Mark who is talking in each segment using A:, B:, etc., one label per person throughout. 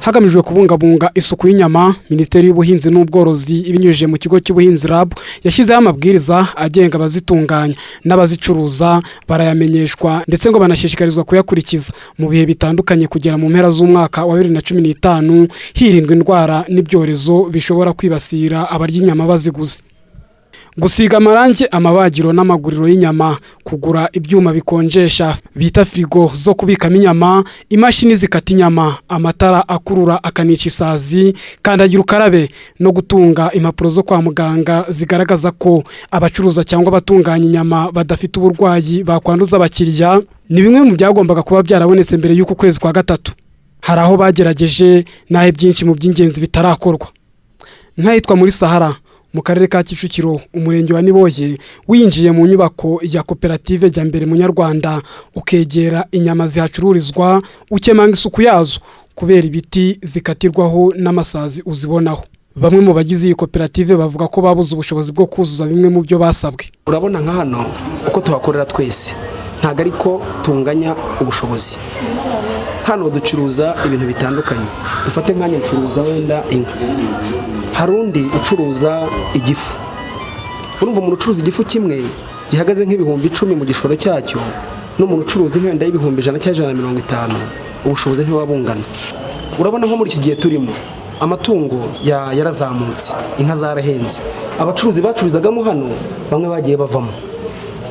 A: hagamijwe kubungabunga isuku y'inyama. Minisiteri y'Ubuhinzi n'Ubworozi ibinyujije mu kigo cy'ubuhinzi RAB yashyizeho amabwiriza agenga abazitunganya n'abazicuruza, barayamenyeshwa ndetse ngo banashishikarizwa kuyakurikiza mu bihe bitandukanye kugera mu mpera z'umwaka wa 2015, hirindwa indwara n'ibyorezo bishobora kwibasira abarya inyama baziguze. Gusiga amarangi amabagiro n'amaguriro y'inyama, kugura ibyuma bikonjesha bita frigo zo kubikamo inyama, imashini zikata inyama, amatara akurura akanica isazi, kandagira ukarabe no gutunga impapuro zo kwa muganga zigaragaza ko abacuruza cyangwa abatunganya inyama badafite uburwayi bakwanduza abakiriya ni bimwe mu byagombaga kuba byarabonetse mbere y'uko kwezi kwa gatatu. Hari aho bagerageje nahe byinshi mu by'ingenzi bitarakorwa. Nk'ahitwa muri Sahara mu karere ka Kicukiro, umurenge wa Niboye, winjiye mu nyubako ya koperative jya mbere munyarwanda ukegera inyama zihacururizwa, ukemanga isuku yazo kubera ibiti zikatirwaho n'amasazi uzibonaho. Bamwe mu bagize iyi koperative bavuga ko babuze ubushobozi bwo kuzuza bimwe mu byo basabwe.
B: Urabona nka hano uko tuhakorera twese ntago ariko tunganya ubushobozi. Hano ducuruza ibintu bitandukanye. Dufate nkanya ncuruza wenda inka, harundi ucuruza igifu. Urumva umuntu ucuruza igifu kimwe gihagaze nk'ibihumbi 10 mu gishoro cyacyo, n'umuntu ucuruza inka y'ibihumbi 100 cyangwa 150, ubushobozi ntibabungana. Urabona nko muri iki gihe turimo amatungo yarazamutse, inka zarahenze, abacuruzi bacuruzagamo hano bamwe bagiye bavamo,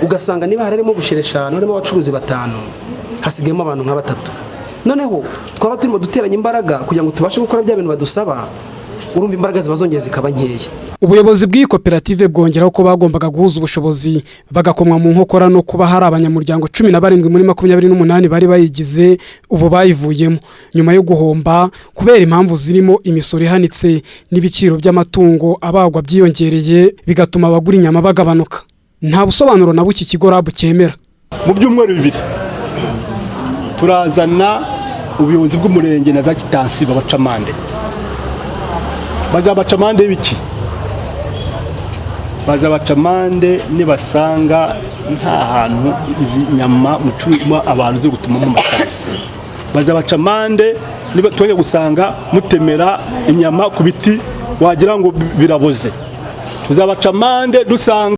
B: ugasanga niba harimo bushereshano harimo abacuruzi 5, hasigayemo abantu nka 3. Noneho twaba turimo duteranya imbaraga kugira ngo tubashe gukora bya bintu badusaba, urumva imbaraga zibazongeye zikaba nkeya.
A: Ubuyobozi bw'iyi koperative bwongeraho ko bagombaga guhuza ubushobozi bagakomwa mu nkokora no kuba hari abanyamuryango 17 muri 28 bari bayigize ubu bayivuyemo nyuma yo guhomba kubera impamvu zirimo imisoro ihanitse n'ibiciro by'amatungo abagwa byiyongereye bigatuma abagura inyama bagabanuka. Nta busobanuro na buki kigo RAB cyemera.
C: Mu byumweru 2 turazana ubuyobozi bw'umurenge na za Kitansi babacamande. Bazabacamande biki? Bazabacamande nibasanga nta hantu izi nyama mucuruma abantu zo gutuma mu matasi. Bazabacamande niba twaje gusanga mutemera inyama ku biti wagira ngo biraboze. Tuzabacamande dusanga